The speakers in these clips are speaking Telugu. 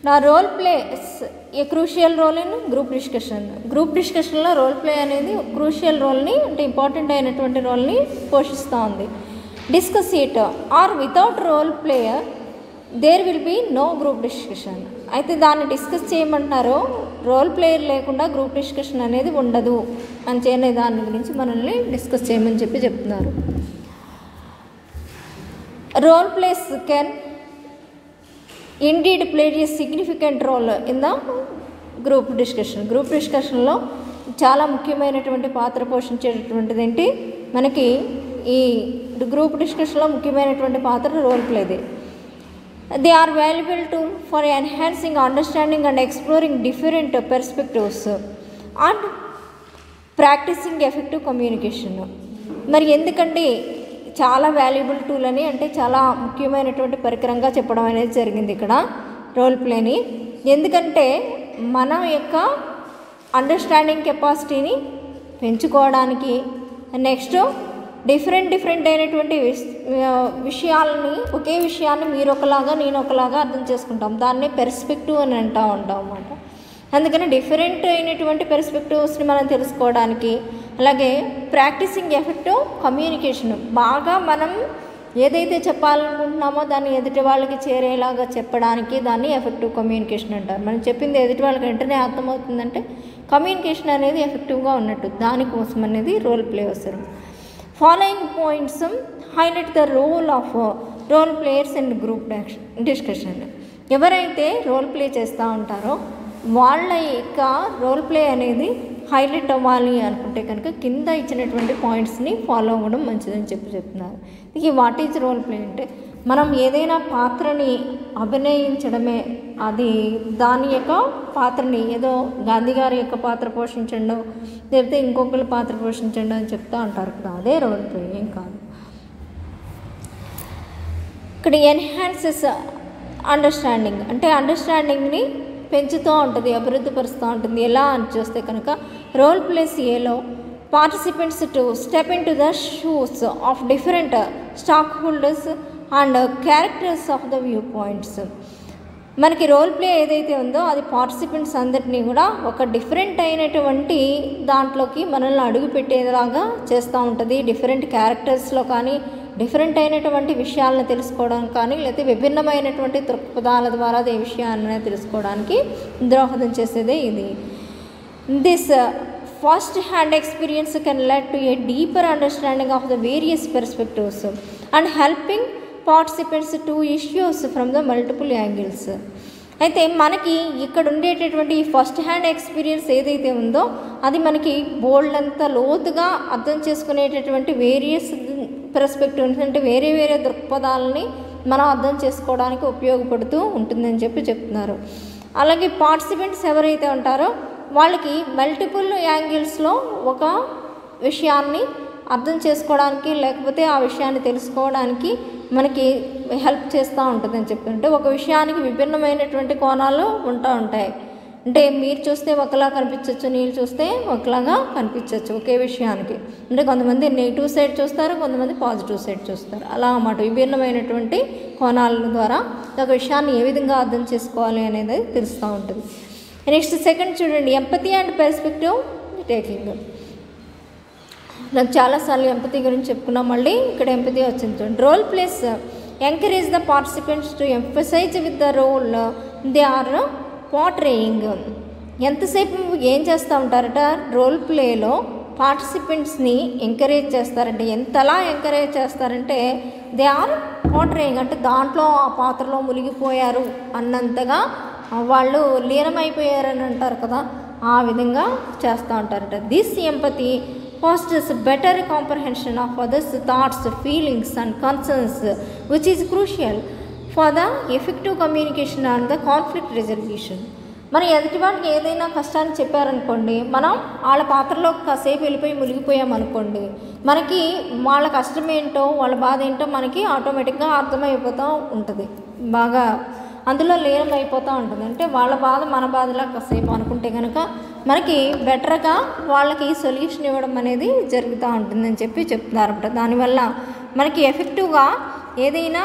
నా role plays a crucial role in group discussion. Group డిస్కషన్లో రోల్ ప్లే అనేది క్రూషియల్ రోల్ని, అంటే ఇంపార్టెంట్ అయినటువంటి రోల్ని పోషిస్తూ ఉంది. Discuss it or without role player there will be no group discussion. అయితే దాన్ని డిస్కస్ చేయమంటున్నారు, రోల్ ప్లేయర్ లేకుండా గ్రూప్ డిస్కషన్ అనేది ఉండదు అని చేయని దాని గురించి మనల్ని డిస్కస్ చేయమని చెప్తున్నారు. Role plays can indeed played a significant role in the group discussion. Group డిస్కషన్లో చాలా ముఖ్యమైనటువంటి పాత్ర పోషించేటటువంటిది ఏంటి, మనకి ఈ గ్రూప్ డిస్కషన్లో ముఖ్యమైనటువంటి పాత్ర రోల్ ప్లేది. They are valuable tool for enhancing understanding and exploring different perspectives and practising effective communication. మరి ఎందుకంటే చాలా వాల్యుబుల్ టూల్ అని, అంటే చాలా ముఖ్యమైనటువంటి పరికరంగా చెప్పడం అనేది జరిగింది ఇక్కడ రోల్ ప్లేని. ఎందుకంటే మన యొక్క అండర్స్టాండింగ్ కెపాసిటీని పెంచుకోవడానికి, నెక్స్ట్ డిఫరెంట్ అయినటువంటి విషయాలని, ఒకే విషయాన్ని మీరు ఒకలాగా నేను ఒకలాగా అర్థం చేసుకుంటాం, దాన్ని పెర్స్పెక్టివ్ అని అంటూ ఉంటాం అన్నమాట. అందుకని డిఫరెంట్ అయినటువంటి పెర్స్పెక్టివ్స్ని మనం తెలుసుకోవడానికి, అలాగే ప్రాక్టీసింగ్ ఎఫెక్టివ్ కమ్యూనికేషన్, బాగా మనం ఏదైతే చెప్పాలనుకుంటున్నామో దాన్ని ఎదుటి వాళ్ళకి చేరేలాగా చెప్పడానికి దాన్ని ఎఫెక్టివ్ కమ్యూనికేషన్ అంటారు. మనం చెప్పింది ఎదుటి వాళ్ళకి వెంటనే అర్థమవుతుందంటే కమ్యూనికేషన్ అనేది ఎఫెక్టివ్గా ఉన్నట్టు, దానికోసం అనేది రోల్ ప్లే అవసరం. Following points highlight the role of role players in group discussion. ఎవరైతే రోల్ ప్లే చేస్తూ ఉంటారో వాళ్ళ యొక్క రోల్ ప్లే అనేది హైలైట్ అవ్వాలి అనుకుంటే కనుక కింద ఇచ్చినటువంటి పాయింట్స్ని ఫాలో అవ్వడం మంచిదని చెప్తున్నారు. ఇది వాట్ ఈజ్ రోల్ ప్లే అంటే, మనం ఏదైనా పాత్రని అభినయించడమే, అది దాని యొక్క పాత్రని ఏదో గాంధీ గారి యొక్క పాత్ర పోషించండు, లేకపోతే ఇంకొకరి పాత్ర పోషించండు అని చెప్తూ ఉంటారు కదా, అదే రోల్ ప్లే, ఏం కాదు. ఇక్కడ ఎన్హాన్సెస్ అండర్స్టాండింగ్ అంటే అండర్స్టాండింగ్ని పెంచుతూ ఉంటుంది, అభివృద్ధి పరుస్తూ ఉంటుంది. ఎలా అని చూస్తే కనుక రోల్ ప్లేస్ ఏలో participants to step in to the shoes of different stock holders and characters of the view points. మనకి రోల్ ప్లే ఏదైతే ఉందో అది పార్టిసిపెంట్స్ అందరినీ కూడా ఒక డిఫరెంట్ అయినటువంటి దాంట్లోకి మనల్ని అడుగు పెట్టేలాగా చేస్తూ ఉంటుంది. డిఫరెంట్ క్యారెక్టర్స్లో కానీ, డిఫరెంట్ అయినటువంటి విషయాలను తెలుసుకోవడం కానీ, లేకపోతే విభిన్నమైనటువంటి దృక్పథాల ద్వారా ఏ విషయాన్ని తెలుసుకోవడానికి దోహదం చేసేదే ఇది. This first hand experience can led to a deeper understanding of the various perspectives and helping participants to issues from the multiple angles. అయితే మనకి ఇక్కడ ఉండేటటువంటి ఫస్ట్ హ్యాండ్ ఎక్స్పీరియన్స్ ఏదైతే ఉందో అది మనకి బోల్డ్ అంత లోతుగా అర్థం చేసుకునేటటువంటి వేరియస్ పర్స్పెక్టివ్స్, అంటే వేరే దృక్పథాలని మనం అర్థం చేసుకోవడానికి ఉపయోగపడుతూ ఉంటుందని చెప్తున్నారు. అలాగే పార్టిసిపెంట్స్ ఎవరైతే ఉంటారో వాళ్ళకి మల్టిపుల్ యాంగిల్స్లో ఒక విషయాన్ని అర్థం చేసుకోవడానికి, లేకపోతే ఆ విషయాన్ని తెలుసుకోవడానికి మనకి హెల్ప్ చేస్తూ ఉంటుందని చెప్తుంటే, ఒక విషయానికి విభిన్నమైనటువంటి కోణాలు ఉంటాయి. అంటే మీరు చూస్తే ఒకలా కనిపించవచ్చు, నేను చూస్తే ఒకలాగా కనిపించవచ్చు ఒకే విషయానికి. అంటే కొంతమంది నెగిటివ్ సైడ్ చూస్తారు, కొంతమంది పాజిటివ్ సైడ్ చూస్తారు, అలా అన్నమాట. విభిన్నమైనటువంటి కోణాల ద్వారా ఒక విషయాన్ని ఏ విధంగా అర్థం చేసుకోవాలి అనేది తెలుస్తూ ఉంటుంది. నెక్స్ట్ సెకండ్ చూడండి, ఎంపతి అండ్ పర్స్పెక్టివ్ టేకింగ్. నాకు చాలాసార్లు ఎంపతి గురించి చెప్పుకున్నాం, మళ్ళీ ఇక్కడ ఎంపతి వచ్చింది చూడండి. Role plays encourage the participants to emphasize with the role they are portraying. ఎంతసేపు ఏం చేస్తూ ఉంటారట, రోల్ ప్లేలో పార్టిసిపెంట్స్ని ఎంకరేజ్ చేస్తారంటే, ఎంతలా ఎంకరేజ్ చేస్తారంటే దే ఆర్ పోర్ట్రేయింగ్ అంటే దాంట్లో ఆ పాత్రలో మునిగిపోయారు అన్నంతగా వాళ్ళు లీనమైపోయారని అంటారు కదా, ఆ విధంగా చేస్తూ ఉంటారట. This empathy fosters better comprehension of others' thoughts, feelings and concerns, which is crucial for the effective communication and the conflict resolution. మరి ఎదుటి వాళ్ళకి ఏదైనా కష్టాన్ని చెప్పారనుకోండి, మనం వాళ్ళ పాత్రలో కాసేపు వెళ్ళిపోయి మునిగిపోయామనుకోండి, మనకి వాళ్ళ కష్టం ఏంటో వాళ్ళ బాధ ఏంటో మనకి ఆటోమేటిక్గా అర్థమైపోతూ ఉంటుంది, బాగా అందులో లీనమైపోతూ ఉంటుంది. అంటే వాళ్ళ బాధ మన బాధలా కాసేపు అనుకుంటే కనుక మనకి బెటర్గా వాళ్ళకి సొల్యూషన్ ఇవ్వడం అనేది జరుగుతూ ఉంటుందని చెప్తున్నారు. దానివల్ల మనకి ఎఫెక్టివ్గా ఏదైనా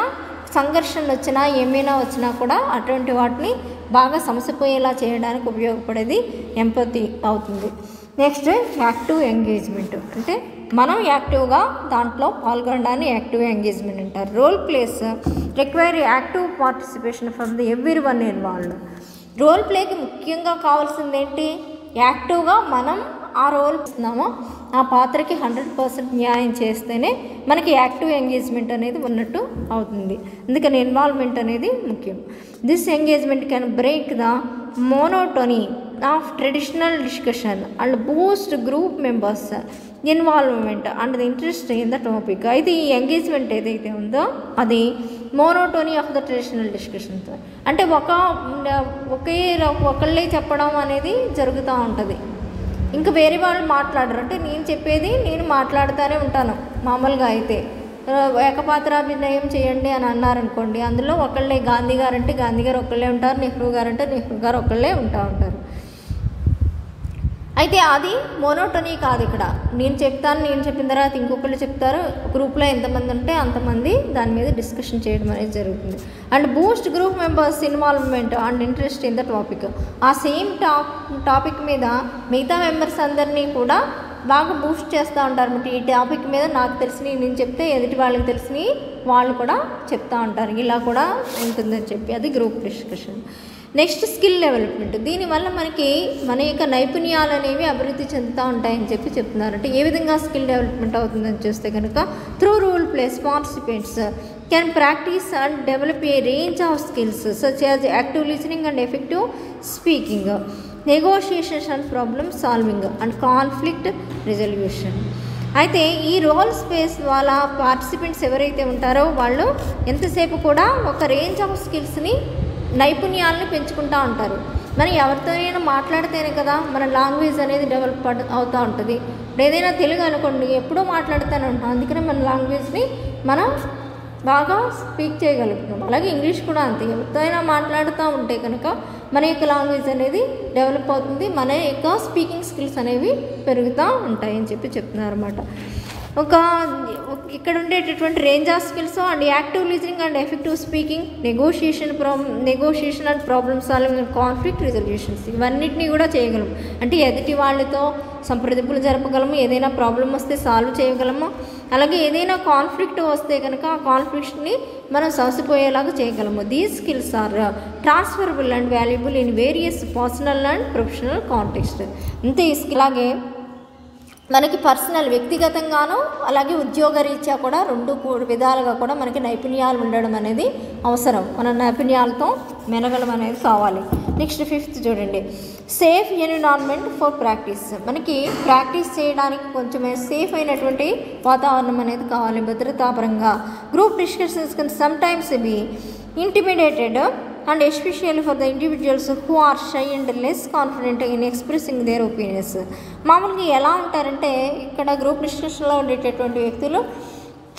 సంఘర్షణలు వచ్చినా ఏమైనా వచ్చినా కూడా అటువంటి వాటిని బాగా సమసిపోయేలా చేయడానికి ఉపయోగపడేది ఎంపతి అవుతుంది. నెక్స్ట్ యాక్టివ్ ఎంగేజ్మెంట్, అంటే మనం యాక్టివ్గా దాంట్లో పాల్గొనడాన్ని యాక్టివ్ ఎంగేజ్మెంట్ అంటారు. Role plays require active participation from the every one involved. Role ప్లేకి ముఖ్యంగా కావాల్సింది ఏంటి? యాక్టివ్గా మనం ఆ రోల్ ఇస్తున్నామో ఆ పాత్రకి 100% న్యాయం చేస్తేనే మనకి యాక్టివ్ ఎంగేజ్మెంట్ అనేది ఉన్నట్టు అవుతుంది. అందుకని ఇన్వాల్వ్మెంట్ అనేది ముఖ్యం. This engagement can break the monotony of traditional discussion and boost group members involvement and the interest in the topic. అయితే ఈ ఎంగేజ్మెంట్ ఏదైతే ఉందో అది monotony of the traditional discussions, అంటే ఒకళ్ళే చెప్పడం అనేది జరుగుతూ ఉంటుంది. ఇంకా వేరే వాళ్ళు మాట్లాడరు, అంటే నేను చెప్పేది నేను మాట్లాడుతూనే ఉంటాను. మామూలుగా అయితే ఏకపాత్రాభినయం చేయండి అని అన్నారనుకోండి, అందులో ఒకళ్ళే గాంధీ గారు అంటే గాంధీ గారు ఒకళ్ళే ఉంటారు, నెహ్రూ గారు అంటే నెహ్రూ గారు ఒకళ్ళే ఉంటారు. అయితే అది మోనోటోనీ కాదు. ఇక్కడ నేను చెప్పిన తర్వాత ఇంకొకళ్ళు చెప్తారు. గ్రూప్లో ఎంతమంది ఉంటే అంతమంది దాని మీద డిస్కషన్ చేయడం అనేది జరుగుతుంది. And boost group members involvement and interest in the topic. ఆ సేమ్ టాపిక్ మీద మిగతా మెంబర్స్ అందరినీ కూడా బాగా బూస్ట్ చేస్తూ ఉంటారు. అంటే ఈ టాపిక్ మీద నాకు తెలిసినవి నేను చెప్తే ఎదుటి వాళ్ళకి తెలిసినవి వాళ్ళు కూడా చెప్తూ ఉంటారు. ఇలా కూడా ఉంటుందని చెప్పి అది group discussion. Next skill development. దీనివల్ల మన యొక్క నైపుణ్యాలు అనేవి అభివృద్ధి చెందుతూ ఉంటాయని చెప్తున్నారు. అంటే ఏ విధంగా స్కిల్ డెవలప్మెంట్ అవుతుందని చూస్తే కనుక through role plays participants can practice and develop a range of skills such as active listening and effective speaking, negotiations and problem solving and conflict resolution. అయితే ఈ రోల్ స్పేస్ వాళ్ళ పార్టిసిపెంట్స్ ఎవరైతే ఉంటారో వాళ్ళు ఎంతసేపు కూడా ఒక రేంజ్ ఆఫ్ స్కిల్స్ని నైపుణ్యాలను పెంచుకుంటూ ఉంటారు. మనం ఎవరితోనైనా మాట్లాడితేనే కదా మన లాంగ్వేజ్ అనేది డెవలప్ అవుతూ ఉంటుంది. ఏదైనా తెలుగు అనుకోండి ఎప్పుడూ మాట్లాడుతూనే ఉంటాం, అందుకనే మన లాంగ్వేజ్ని మనం బాగా స్పీక్ చేయగలుగుతాం. అలాగే ఇంగ్లీష్ కూడా అంతే, ఎవరితో అయినా మాట్లాడుతూ ఉంటే కనుక మన యొక్క లాంగ్వేజ్ అనేది డెవలప్ అవుతుంది, మన యొక్క స్పీకింగ్ స్కిల్స్ అనేవి పెరుగుతూ ఉంటాయని చెప్తున్నారు అన్నమాట. ఇక్కడ ఉండేటటువంటి range of skills and active listening and effective speaking, negotiation and problem solving and conflict resolutions, ఇవన్నిటినీ కూడా చేయగలము. అంటే ఎదుటి వాళ్ళతో సంప్రదింపులు జరపగలము, ఏదైనా ప్రాబ్లం వస్తే సాల్వ్ చేయగలము, అలాగే ఏదైనా కాన్ఫ్లిక్ట్ వస్తే కనుక ఆ కాన్ఫ్లిక్ట్ని మనం సమసిపోయేలాగా చేయగలము. These skills are transferable and valuable in various personal and professional context. అంతే ఈ స్కిల్ అలాగే మనకి పర్సనల్ వ్యక్తిగతంగాను అలాగే ఉద్యోగరీత్యా కూడా రెండు విధాలుగా కూడా మనకి నైపుణ్యాలు ఉండడం అనేది అవసరం. మన నైపుణ్యాలతో మెనగలం అనేది కావాలి. నెక్స్ట్ 5th చూడండి, సేఫ్ ఎన్విరాన్మెంట్ ఫర్ ప్రాక్టీస్. మనకి ప్రాక్టీస్ చేయడానికి కొంచెం సేఫ్ అయినటువంటి వాతావరణం అనేది కావాలి భద్రతాపరంగా. Group discussions can sometimes be intimidated and especially for the individuals who are shy and less confident in expressing their opinions. మామూలుగా ఎలా ఉంటారంటే ఇక్కడ గ్రూప్ డిస్కషన్లో ఉండేటటువంటి వ్యక్తులు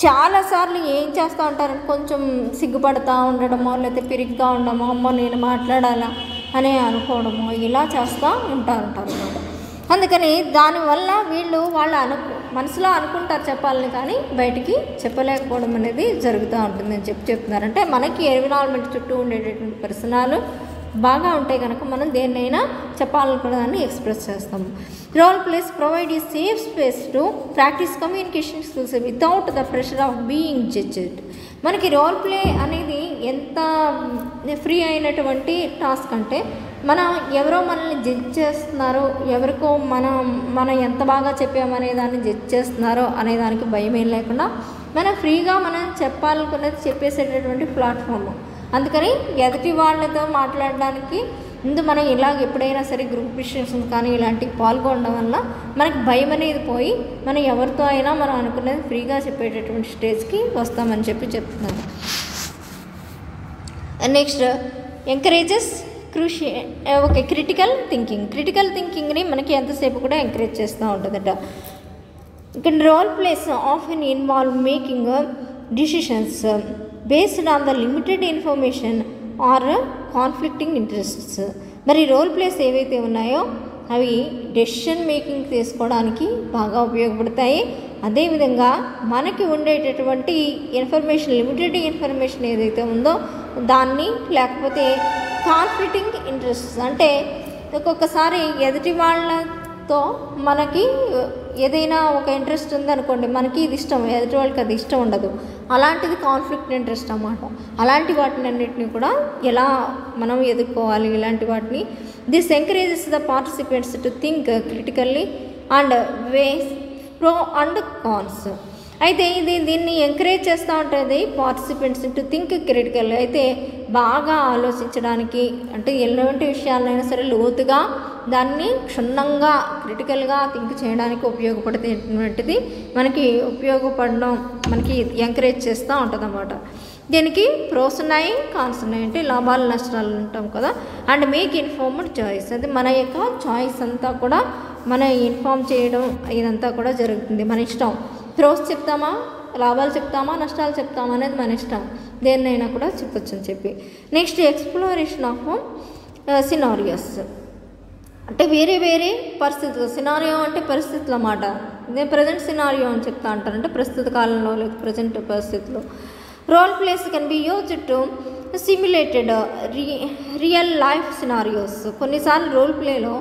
చాలాసార్లు ఏం చేస్తూ ఉంటారంటే కొంచెం సిగ్గుపడుతూ ఉండడమో లేకపోతే పిరిగ్గా ఉండడమో, అమ్మో నేను మాట్లాడాలా అని అనుకోవడమో ఇలా చేస్తూ ఉంటారంటారు అన్నమాట. అందుకని దానివల్ల వాళ్ళు మనసులో అనుకుంటారు చెప్పాలని, కానీ బయటికి చెప్పలేకపోవడం అనేది జరుగుతూ ఉంటుందని చెప్తున్నారు. అంటే మనకి ఎన్విరాన్మెంట్ చుట్టూ ఉండేటటువంటి పరిసరాలు బాగా ఉంటాయి కనుక మనం దేన్నైనా చెప్పాలనుకున్నదాన్ని ఎక్స్ప్రెస్ చేస్తాము. Role plays provide a safe space to practice communication skills without the pressure of being judged. మనకి రోల్ ప్లే అనేది ఎంత ఫ్రీ అయినటువంటి టాస్క్ అంటే మనం ఎవరో మనల్ని జడ్జ్ చేస్తున్నారో, ఎవరికో మనం ఎంత బాగా చెప్పామనే దాన్ని జడ్జ్ చేస్తున్నారో అనే దానికి భయం ఏం లేకుండా మనం ఫ్రీగా మనం చెప్పాలనుకున్నది చెప్పేసేటటువంటి ప్లాట్ఫామ్. అందుకని ఎదుటి వాళ్ళతో మాట్లాడడానికి ముందు మనం ఇలాగ ఎప్పుడైనా సరే గ్రూప్ డిస్కషన్స్ కానీ ఇలాంటివి పాల్గొనడం వల్ల మనకి భయం అనేది పోయి మనం ఎవరితో అయినా మనం అనుకున్నది ఫ్రీగా చెప్పేటటువంటి స్టేజ్కి వస్తామని చెప్తున్నారు. నెక్స్ట్ ఎంకరేజెస్ క్రిటికల్ థింకింగ్ని మనకి ఎంతసేపు కూడా ఎంకరేజ్ చేస్తూ ఉంటుందట. ఇక్కడ role plays often involve making decisions based on the limited information or conflicting interests. మరి రోల్ ప్లేస్ ఏవైతే ఉన్నాయో అవి డెసిషన్ మేకింగ్ తీసుకోవడానికి బాగా ఉపయోగపడతాయి. అదేవిధంగా మనకి ఉండేటటువంటి ఇన్ఫర్మేషన్, లిమిటెడ్ ఇన్ఫర్మేషన్ ఏదైతే ఉందో దాన్ని, లేకపోతే కాన్ఫ్లిక్టింగ్ ఇంట్రెస్ట్స్ అంటే ఒక్కొక్కసారి ఎదుటి వాళ్ళతో మనకి ఏదైనా ఒక ఇంట్రెస్ట్ ఉందనుకోండి, మనకి ఇది ఇష్టం, ఎదుటి వాళ్ళకి అది ఇష్టం ఉండదు, అలాంటిది కాన్ఫ్లిక్ట్ ఇంట్రెస్ట్ అన్నమాట. అలాంటి వాటిని అన్నిటిని కూడా ఎలా మనం ఎదుర్కోవాలి, ఇలాంటి వాటిని. This encourages the participants to think critically and weighs pro and cons. అయితే దీన్ని ఎంకరేజ్ చేస్తూ ఉంటుంది పార్టిసిపెంట్స్ టు థింక్ క్రిటికల్. అయితే బాగా ఆలోచించడానికి, అంటే ఎలాంటి విషయాలైనా సరే లోతుగా దాన్ని క్షుణ్ణంగా క్రిటికల్గా థింక్ చేయడానికి ఉపయోగపడుతున్నటువంటిది మనకి ఉపయోగపడడం, మనకి ఎంకరేజ్ చేస్తూ ఉంటుంది అన్నమాట. దీనికి ప్రోస్ ఉన్నాయి, కాన్స్ ఉన్నాయి, అంటే లాభాలు నష్టాలు ఉంటాం కదా. అండ్ మేక్ ఇన్ఫార్మ్డ్ చాయిస్, అది మన యొక్క చాయిస్ అంతా కూడా మన ఇన్ఫార్మ్ చేయడం ఇదంతా కూడా జరుగుతుంది, మన ఇష్టం. ప్రోస్ చెప్తామా, లాభాలు చెప్తామా, నష్టాలు చెప్తామా అనేది మన ఇష్టం, దేన్నైనా కూడా చెప్పొచ్చు అని చెప్పి. నెక్స్ట్ ఎక్స్ప్లోరేషన్ ఆఫ్ సినారియోస్, అంటే వేరే వేరే పరిస్థితులు. సినారియో అంటే పరిస్థితులు అన్నమాట. నేను ప్రజెంట్ సినారియో అని చెప్తా అంటాను, అంటే ప్రస్తుత కాలంలో లేదా ప్రజెంట్ పరిస్థితులు. Role plays can be used to simulated real life scenarios. కొన్నిసార్లు రోల్ ప్లేలో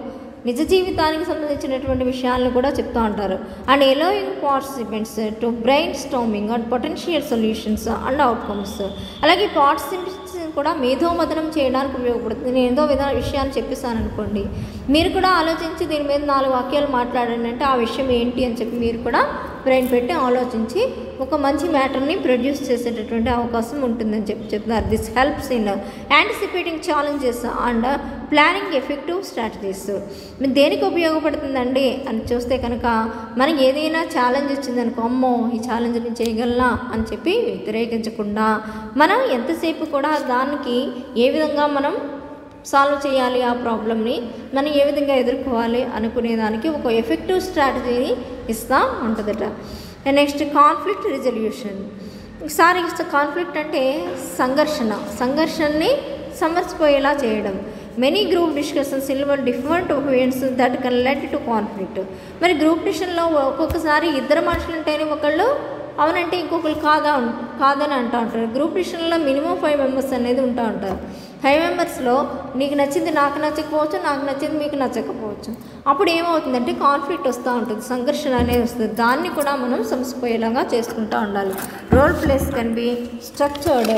నిజ జీవితానికి సంబంధించినటువంటి విషయాలను కూడా చెప్తూ ఉంటారు. And allowing participants to brainstorming and potential solutions and outcomes. అలాగే పార్టిసిపెంట్స్ కూడా మేధోమథనం చేయడానికి ఉపయోగపడుతుంది. నేను ఏదో విషయాన్ని చెప్పేసాను అనుకోండి, మీరు కూడా ఆలోచించి దీని మీద 4 వాక్యాలు మాట్లాడండి అంటే ఆ విషయం ఏంటి అని చెప్పి మీరు కూడా బ్రెయిన్ పెట్టి ఆలోచించి ఒక మంచి మ్యాటర్ని ప్రొడ్యూస్ చేసేటటువంటి అవకాశం ఉంటుందని చెప్తున్నారు. This helps in anticipating challenges and planning effective strategies. దేనికి ఉపయోగపడుతుందండి అని చూస్తే కనుక, మనకి ఏదైనా ఛాలెంజ్ వచ్చిందనుకో, అమ్మో ఈ ఛాలెంజ్ నేను చేయగలనా అని చెప్పి వ్యతిరేకించకుండా మనం ఎంతసేపు కూడా దానికి ఏ విధంగా మనం సాల్వ్ చేయాలి, ఆ ప్రాబ్లమ్ని మనం ఏ విధంగా ఎదుర్కోవాలి అనుకునేదానికి ఒక ఎఫెక్టివ్ స్ట్రాటజీని ఇస్తూ ఉంటుందట. Next conflict resolution. ఒకసారి కాన్ఫ్లిక్ట్ అంటే సంఘర్షణని సమర్చిపోయేలా చేయడం. Many group discussions involve different opinions that can led to conflict. మరి గ్రూప్ డిస్కషన్లో ఒక్కొక్కసారి ఇద్దరు మనుషులు ఉంటేనే ఒకళ్ళు అవునంటే ఇంకొకరు కాదని అంటూ ఉంటారు. గ్రూప్ డిస్కషన్లో మినిమం 5 మెంబర్స్ అనేది ఉంటూ ఉంటారు. 5 మెంబర్స్లో నీకు నచ్చింది నాకు నచ్చకపోవచ్చు, నాకు నచ్చింది మీకు నచ్చకపోవచ్చు. అప్పుడు ఏమవుతుందంటే కాన్ఫ్లిక్ట్ వస్తూ ఉంటుంది, సంఘర్షణ అనేది వస్తుంది. దాన్ని కూడా మనం సమసిపోయేలాగా చేసుకుంటూ ఉండాలి. Role plays can be structured